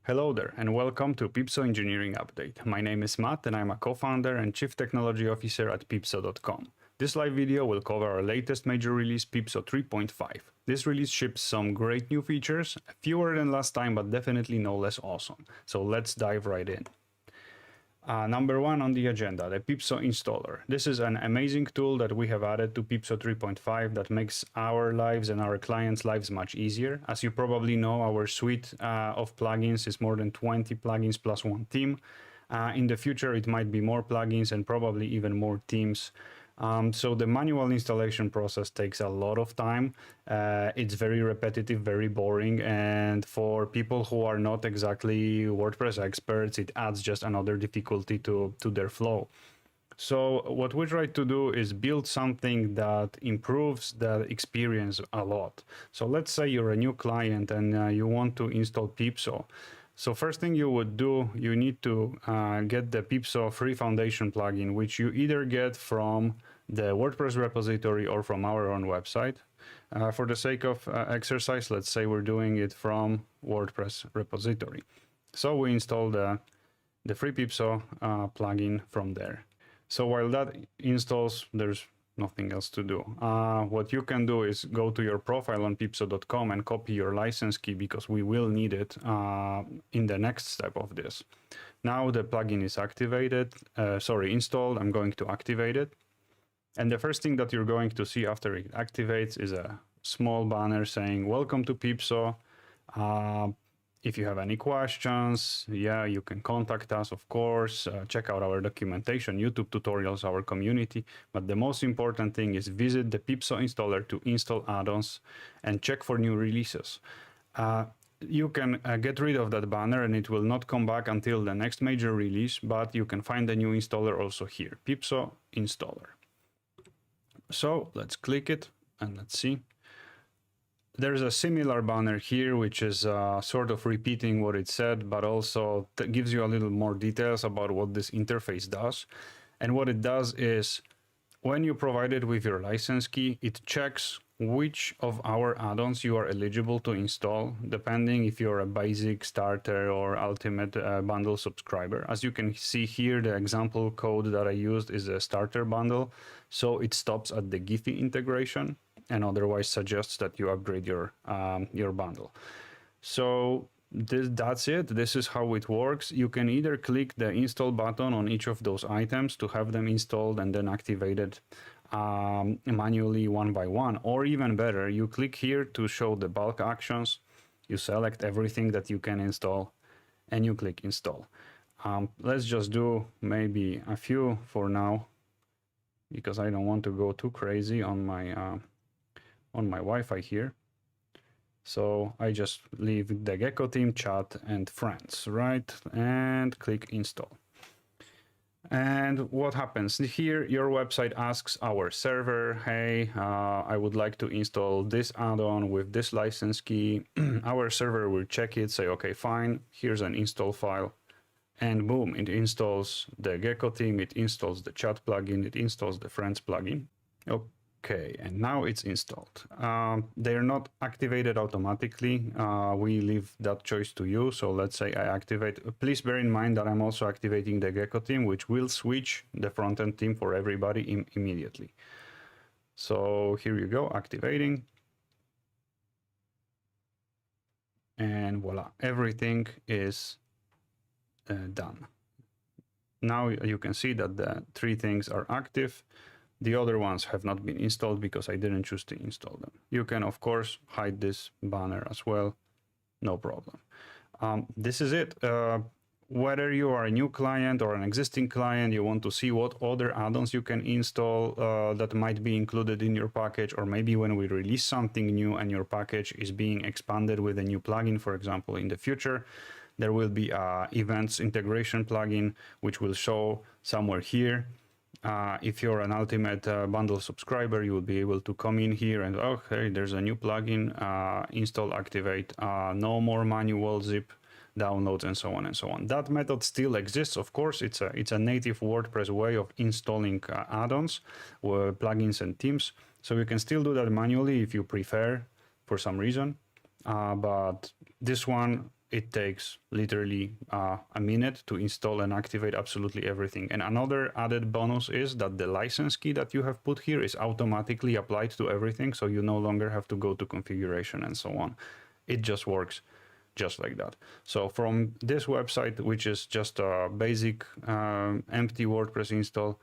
Hello there, and welcome to PeepSo Engineering Update. My name is Matt, and I'm a co-founder and Chief Technology Officer at PeepSo.com. This live video will cover our latest major release, PeepSo 3.5. This release ships some great new features, fewer than last time, but definitely no less awesome. So let's dive right in. Number one on the agenda, the PeepSo Installer. This is an amazing tool that we have added to PeepSo 3.5 that makes our lives and our clients' lives much easier. As you probably know, our suite of plugins is more than 20 plugins plus one theme. In the future, it might be more plugins and probably even more themes. So the manual installation process takes a lot of time. It's very repetitive, very boring, and for people who are not exactly WordPress experts, it adds just another difficulty to their flow. So what we try to do is build something that improves the experience a lot. So let's say you're a new client and you want to install PeepSo. So first thing you would do, you need to get the PeepSo free foundation plugin, which you either get from the WordPress repository or from our own website. For the sake of exercise, let's say we're doing it from WordPress repository. So we install the free PeepSo plugin from there. So while that installs, there's nothing else to do. What you can do is go to your profile on PeepSo.com and copy your license key, because we will need it in the next step of this. Now the plugin is installed. I'm going to activate it. And the first thing that you're going to see after it activates is a small banner saying, "Welcome to PeepSo. If you have any questions, you can contact us, of course. Check out our documentation, YouTube tutorials, our community. But the most important thing is visit the PeepSo installer to install add-ons and check for new releases." You can get rid of that banner and it will not come back until the next major release, but you can find the new installer also here, PeepSo Installer. So let's click it and let's see. There's a similar banner here, which is sort of repeating what it said, but also gives you a little more details about what this interface does. And what it does is, when you provide it with your license key, it checks which of our add-ons you are eligible to install, depending if you're a basic, starter, or ultimate bundle subscriber. As you can see here, the example code that I used is a starter bundle, so it stops at the Giphy integration and otherwise suggests that you upgrade your bundle. So that's it. This is how it works. You can either click the install button on each of those items to have them installed and then activated manually one by one, or even better, you click here to show the bulk actions. You select everything that you can install and you click install. Let's just do maybe a few for now, because I don't want to go too crazy on my Wi-Fi here. So I just leave the Gecko team, chat, and friends, right? And click install. And what happens here? Your website asks our server, "Hey, I would like to install this add-on with this license key." Our server will check it, say, "Okay, fine, here's an install file." And boom, it installs the Gecko theme, it installs the chat plugin, it installs the friends plugin. Okay, and now it's installed. They're not activated automatically. We leave that choice to you. So let's say I activate. Please bear in mind that I'm also activating the Gecko theme, which will switch the front-end theme for everybody immediately. So here you go, activating. And voila, everything is done. Now you can see that the three things are active. The other ones have not been installed because I didn't choose to install them. You can, of course, hide this banner as well. No problem. This is it. Whether you are a new client or an existing client, you want to see what other add-ons you can install that might be included in your package, or maybe when we release something new and your package is being expanded with a new plugin, for example, in the future, there will be a events integration plugin, which will show somewhere here. If you're an ultimate bundle subscriber, you will be able to come in here and, okay, there's a new plugin, install, activate, no more manual zip downloads, and so on and so on. That method still exists, of course. It's a native WordPress way of installing add-ons, plugins, and themes. So you can still do that manually if you prefer for some reason. But this one it takes literally a minute to install and activate absolutely everything. And another added bonus is that the license key that you have put here is automatically applied to everything, so you no longer have to go to configuration and so on. It just works just like that. So from this website, which is just a basic empty WordPress install,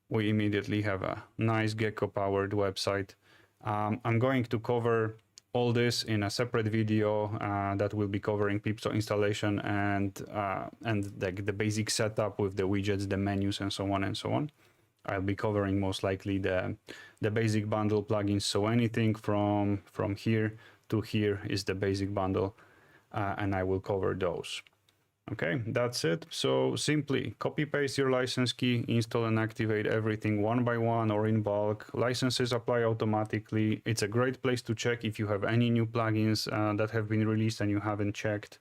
we immediately have a nice Gecko powered website. I'm going to cover all this in a separate video that will be covering PeepSo installation and the basic setup with the widgets, the menus, and so on and so on. I'll be covering most likely the basic bundle plugins. So anything from here to here is the basic bundle, and I will cover those. Okay, that's it. So simply copy paste your license key, install and activate everything one by one or in bulk. Licenses apply automatically. It's a great place to check if you have any new plugins that have been released and you haven't checked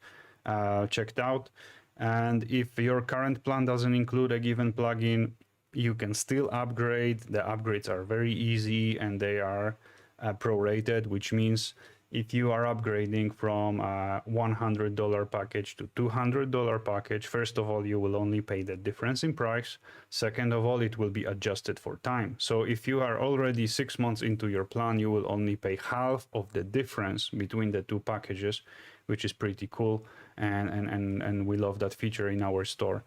out. And if your current plan doesn't include a given plugin, you can still upgrade. The upgrades are very easy and they are prorated, which means if you are upgrading from a $100 package to $200 package, first of all, you will only pay the difference in price. Second of all, it will be adjusted for time. So if you are already 6 months into your plan, you will only pay half of the difference between the two packages, which is pretty cool. And we love that feature in our store.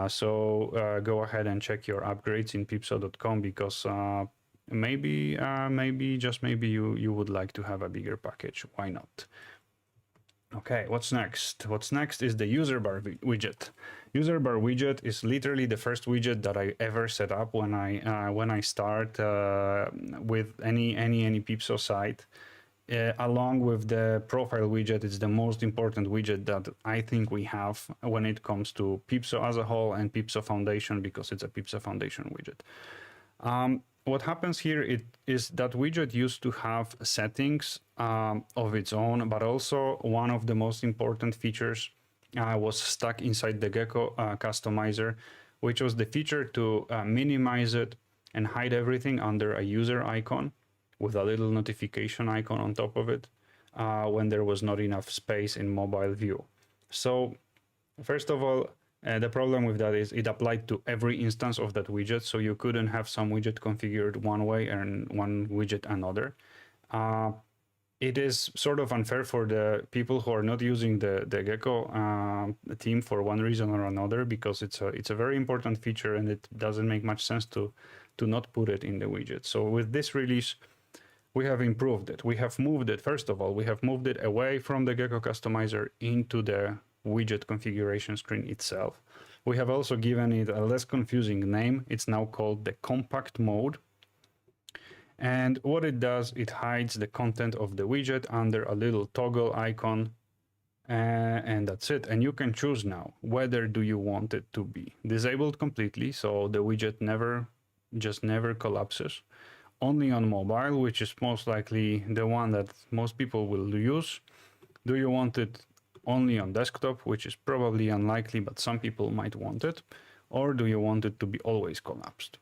So go ahead and check your upgrades in peepso.com because maybe just maybe you would like to have a bigger package. Why not? Okay, what's next? What's next is the UserBar widget. UserBar widget is literally the first widget that I ever set up when I start with any PeepSo site. Along with the profile widget, it's the most important widget that I think we have when it comes to PeepSo as a whole and PeepSo Foundation, because it's a PeepSo Foundation widget. What happens here is that widget used to have settings of its own, but also one of the most important features was stuck inside the Gecko Customizer, which was the feature to minimize it and hide everything under a user icon with a little notification icon on top of it when there was not enough space in mobile view. So first of all, the problem with that is it applied to every instance of that widget, so you couldn't have some widget configured one way and one widget another. It is sort of unfair for the people who are not using the Gecko theme for one reason or another, because it's a very important feature and it doesn't make much sense to not put it in the widget. So with this release, we have improved it. We have moved it, first of all, we have moved it away from the Gecko Customizer into the widget configuration screen itself. We have also given it a less confusing name. It's now called the compact mode. And what it does, it hides the content of the widget under a little toggle icon, and that's it. And you can choose now whether do you want it to be disabled completely, so the widget never collapses, only on mobile, which is most likely the one that most people will use. Do you want it only on desktop, which is probably unlikely, but some people might want it, or do you want it to be always collapsed?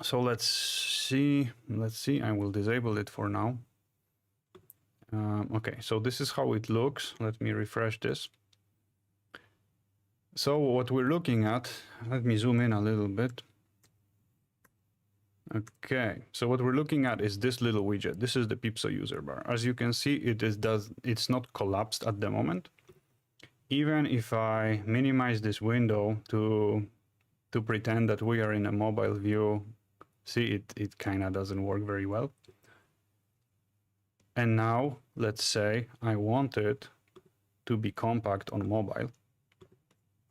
So let's see, I will disable it for now. Okay, so this is how it looks. Let me refresh this. So what we're looking at, let me zoom in a little bit. Okay, so what we're looking at is this little widget. This is the PeepSo UserBar. As you can see, it's not collapsed at the moment. Even if I minimize this window to pretend that we are in a mobile view, see, it kind of doesn't work very well. And now let's say I want it to be compact on mobile.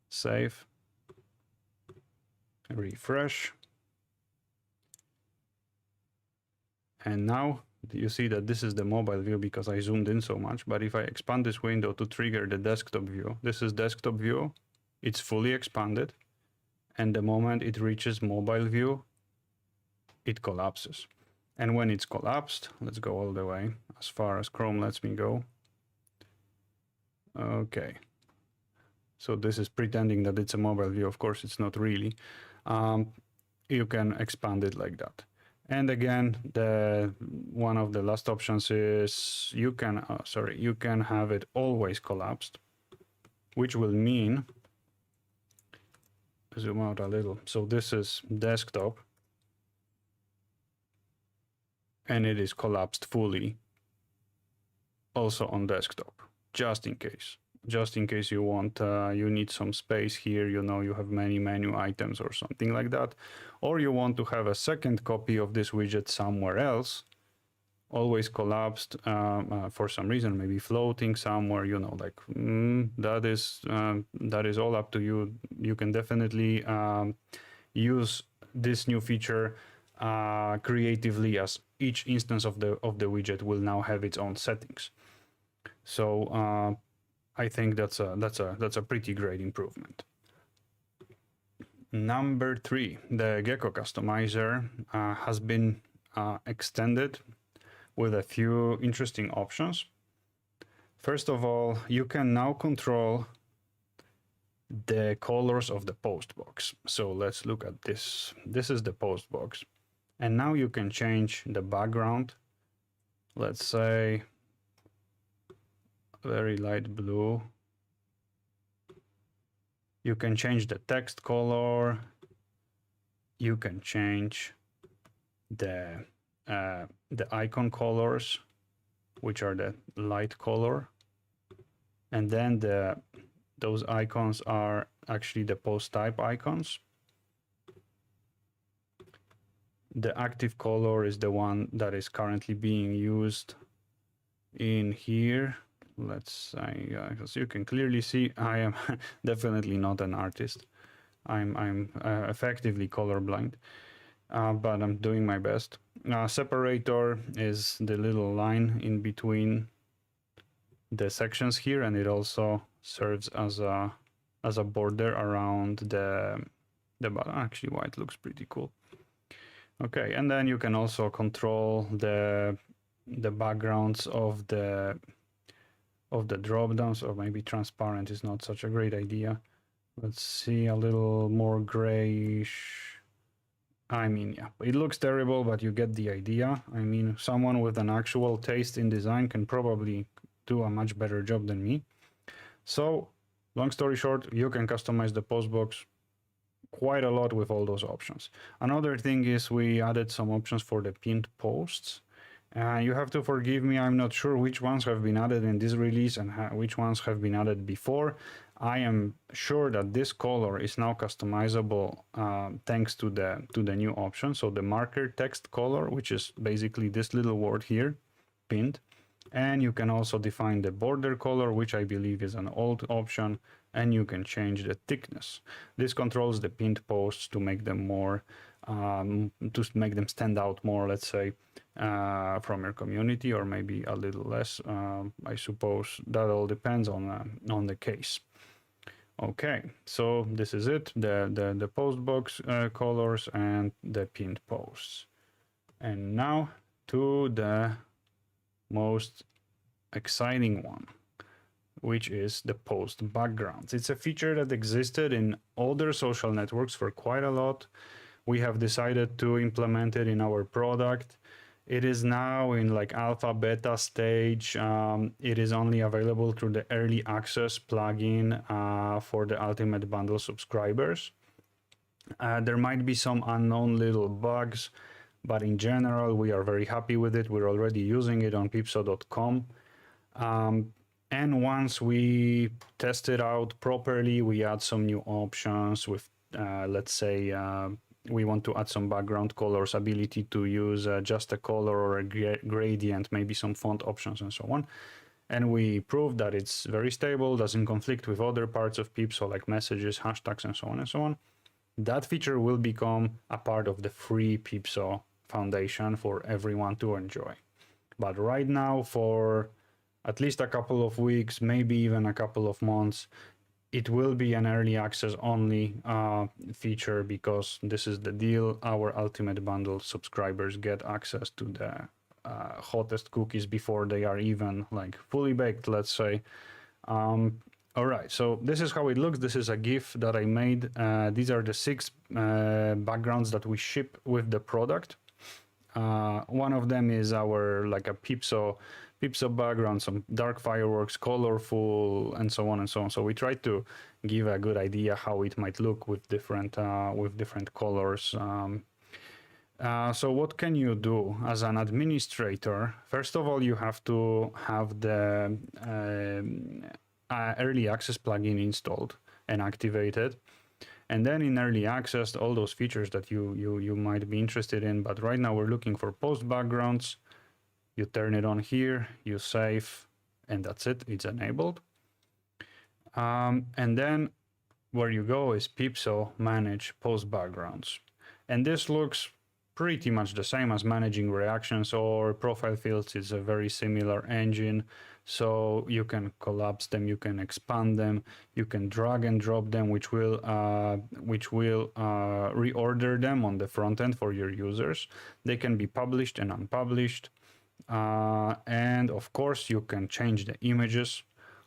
Save, refresh. And now you see that this is the mobile view because I zoomed in so much. But if I expand this window to trigger the desktop view, this is desktop view. It's fully expanded. And the moment it reaches mobile view, it collapses. And when it's collapsed, let's go all the way as far as Chrome lets me go. Okay. So this is pretending that it's a mobile view. Of course, it's not really. You can expand it like that. And again, one of the last options is you can have it always collapsed. which will mean, zoom out a little. So this is desktop, and it is collapsed fully also on desktop, just in case. Just in case you want, you need some space here, you know, you have many menu items or something like that, or you want to have a second copy of this widget somewhere else, always collapsed for some reason, maybe floating somewhere, you know, like that is all up to you. You can definitely use this new feature creatively, as each instance of the widget will now have its own settings. So I think that's a pretty great improvement. Number 3, the Gecko Customizer has been extended with a few interesting options. First of all, you can now control the colors of the postbox. So let's look at this. This is the postbox, and now you can change the background. Let's say very light blue. You can change the text color. You can change the icon colors, which are the light color, and then those icons are actually the post type icons. The active color is the one that is currently being used in here. Let's say, as you can clearly see, I am definitely not an artist. I'm effectively colorblind, but I'm doing my best. Separator is the little line in between the sections here, and it also serves as a border around the bottom. Actually, white looks pretty cool. Okay, and then you can also control the backgrounds of the drop downs, or maybe transparent is not such a great idea. Let's see, a little more grayish. I mean, yeah, it looks terrible, but you get the idea. I mean, someone with an actual taste in design can probably do a much better job than me. So, long story short, you can customize the postbox quite a lot with all those options. Another thing is we added some options for the pinned posts. You have to forgive me, I'm not sure which ones have been added in this release and which ones have been added before. I am sure that this color is now customizable thanks to the new option. So the marker text color, which is basically this little word here, pinned. And you can also define the border color, which I believe is an old option, and you can change the thickness. This controls the pinned posts to make them more, to make them stand out more, let's say, from your community, or maybe a little less. I suppose that all depends on the case. Okay, so this is it, the postbox colors and the pinned posts. And now to the most exciting one, which is the post backgrounds. It's a feature that existed in other social networks for quite a lot. We have decided to implement it in our product. It is now in like alpha beta stage. It is only available through the early access plugin for the Ultimate Bundle subscribers. There might be some unknown little bugs, but in general, we are very happy with it. We're already using it on PeepSo.com. And once we test it out properly, we add some new options with, let's say, we want to add some background colors, ability to use just a color or a gradient, maybe some font options and so on. And we proved that it's very stable, doesn't conflict with other parts of PeepSo like messages, hashtags, and so on and so on. That feature will become a part of the free PeepSo Foundation for everyone to enjoy. But right now, for at least a couple of weeks, maybe even a couple of months, it will be an early access only feature, because this is the deal. Our Ultimate Bundle subscribers get access to the hottest cookies before they are even like fully baked, let's say. All right, so this is how it looks. This is a GIF that I made. These are the 6 backgrounds that we ship with the product. One of them is our like a PeepSo background, some dark fireworks, colorful, and so on and so on. So we try to give a good idea how it might look with different colors. So what can you do as an administrator? First of all, you have to have the early access plugin installed and activated. And then in early access, all those features that you might be interested in. But right now we're looking for post backgrounds. You turn it on here, you save, and that's it. It's enabled. And then where you go is PeepSo manage post backgrounds. And this looks pretty much the same as managing reactions or profile fields. It's a very similar engine. So you can collapse them, you can expand them, you can drag and drop them, which will reorder them on the front end for your users. They can be published and unpublished. And of course you can change the images.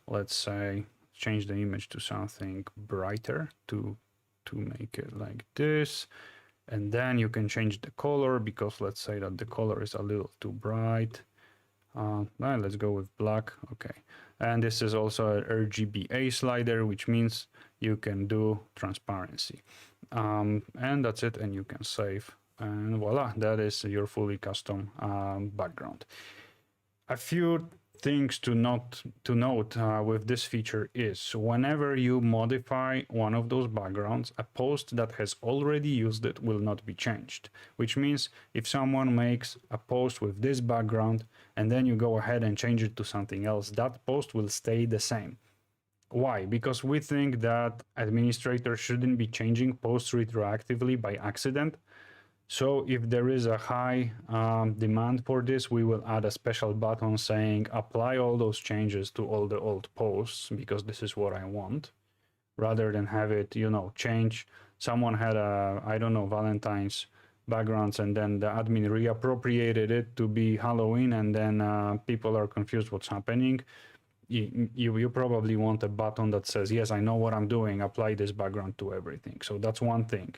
Let's say change the image to something brighter to make it like this. And then you can change the color, because let's say that the color is a little too bright. Let's go with black. Okay. And this is also an RGBA slider, which means you can do transparency. And that's it. And you can save. And voila, that is your fully custom background. A few things to note with this feature is whenever you modify one of those backgrounds, a post that has already used it will not be changed, which means if someone makes a post with this background and then you go ahead and change it to something else, that post will stay the same. Why? Because we think that administrators shouldn't be changing posts retroactively by accident. So if there is a high demand for this, we will add a special button saying apply all those changes to all the old posts, because this is what I want, rather than have it, change. Someone had a, I don't know, Valentine's backgrounds, and then the admin reappropriated it to be Halloween, and then people are confused what's happening. You probably want a button that says, yes, I know what I'm doing, apply this background to everything. So that's one thing.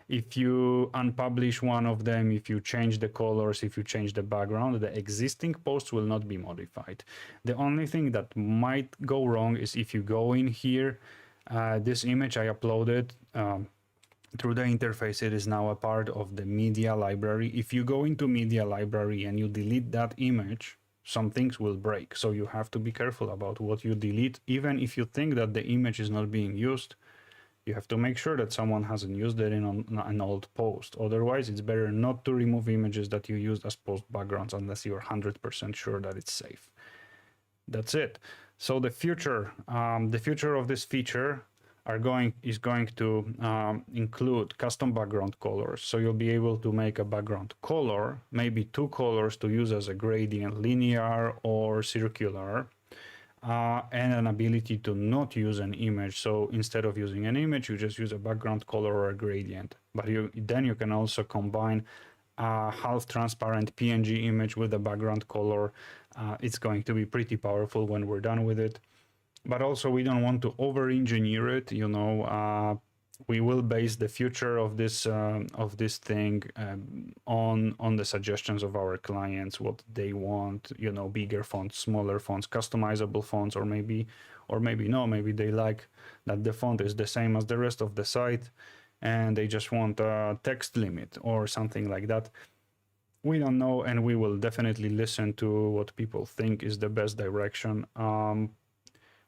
If you unpublish one of them, if you change the colors, if you change the background, the existing posts will not be modified. The only thing that might go wrong is if you go in here, this image I uploaded through the interface, it is now a part of the media library. If you go into media library and you delete that image, some things will break. So you have to be careful about what you delete. Even if you think that the image is not being used, you have to make sure that someone hasn't used it in an old post. Otherwise, it's better not to remove images that you used as post backgrounds unless you're 100% sure that it's safe. That's it. So the future of this feature is going to include custom background colors. So you'll be able to make a background color, maybe two colors to use as a gradient, linear or circular. And an ability to not use an image. So instead of using an image, you just use a background color or a gradient. But then you can also combine a half transparent PNG image with a background color. It's going to be pretty powerful when we're done with it. But also we don't want to over-engineer it. We will base the future of this thing on the suggestions of our clients, what they want, bigger fonts, smaller fonts, customizable fonts, or maybe no, maybe they like that the font is the same as the rest of the site and they just want a text limit or something like that. We don't know, and we will definitely listen to what people think is the best direction.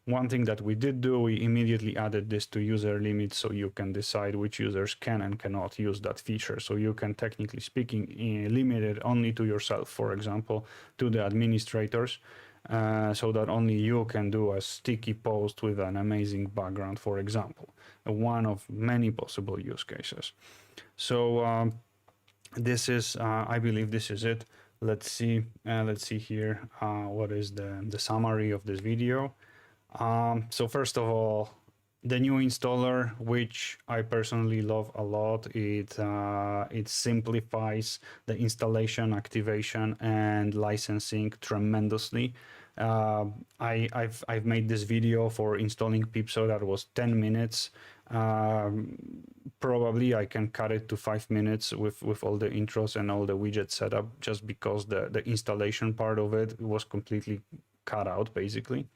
One thing that we did do, we immediately added this to user limits, so you can decide which users can and cannot use that feature. So you can, technically speaking, limit it only to yourself, for example, to the administrators, so that only you can do a sticky post with an amazing background, for example. One of many possible use cases. So this is, I believe this is it. Let's see here, what is the summary of this video. So first of all, the new installer, which I personally love a lot, it simplifies the installation, activation, and licensing tremendously. I've made this video for installing PeepSo that was 10 minutes. Probably I can cut it to 5 minutes with all the intros and all the widget setup, just because the installation part of it was completely cut out basically.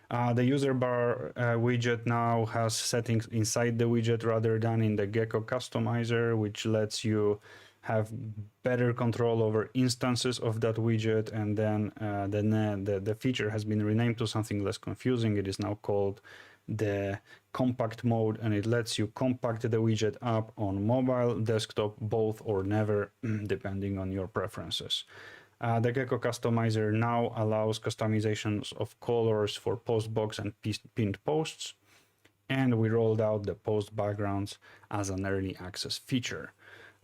The UserBar widget now has settings inside the widget rather than in the Gecko Customizer, which lets you have better control over instances of that widget. And then the feature has been renamed to something less confusing. It is now called the compact mode, and it lets you compact the widget up on mobile, desktop, both or never, depending on your preferences. The Gecko Customizer now allows customizations of colors for postbox and pinned posts, and we rolled out the post backgrounds as an early access feature.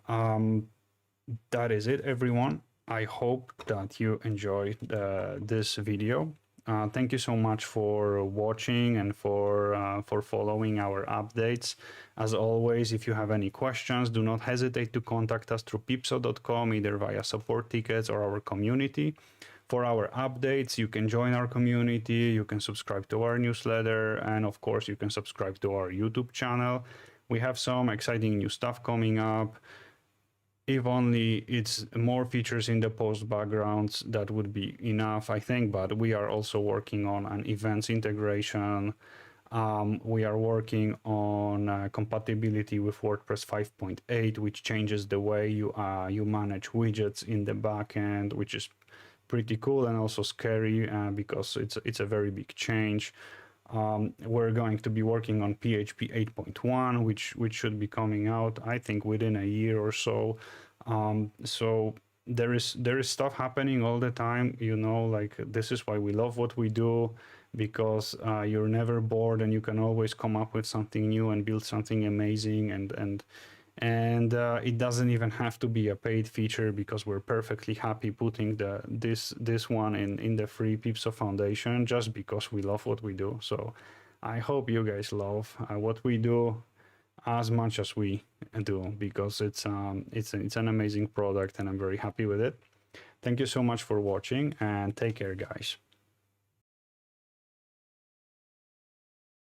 That is it, everyone. I hope that you enjoyed this video. Thank you so much for watching and for following our updates. As always, if you have any questions, do not hesitate to contact us through PeepSo.com, either via support tickets or our community. For our updates, you can join our community, you can subscribe to our newsletter, and of course, you can subscribe to our YouTube channel. We have some exciting new stuff coming up. If only it's more features in the post backgrounds, that would be enough, I think. But we are also working on an events integration. We are working on compatibility with WordPress 5.8, which changes the way you manage widgets in the backend, which is pretty cool and also scary because it's a very big change. We're going to be working on PHP 8.1, which should be coming out, I think, within a year or so. So there is stuff happening all the time, you know, like this is why we love what we do, because you're never bored and you can always come up with something new and build something amazing, and it doesn't even have to be a paid feature, because we're perfectly happy putting this one in the free PeepSo Foundation, just because we love what we do. So I hope you guys love what we do as much as we do, because it's an amazing product and I'm very happy with it. Thank you so much for watching, and take care, guys.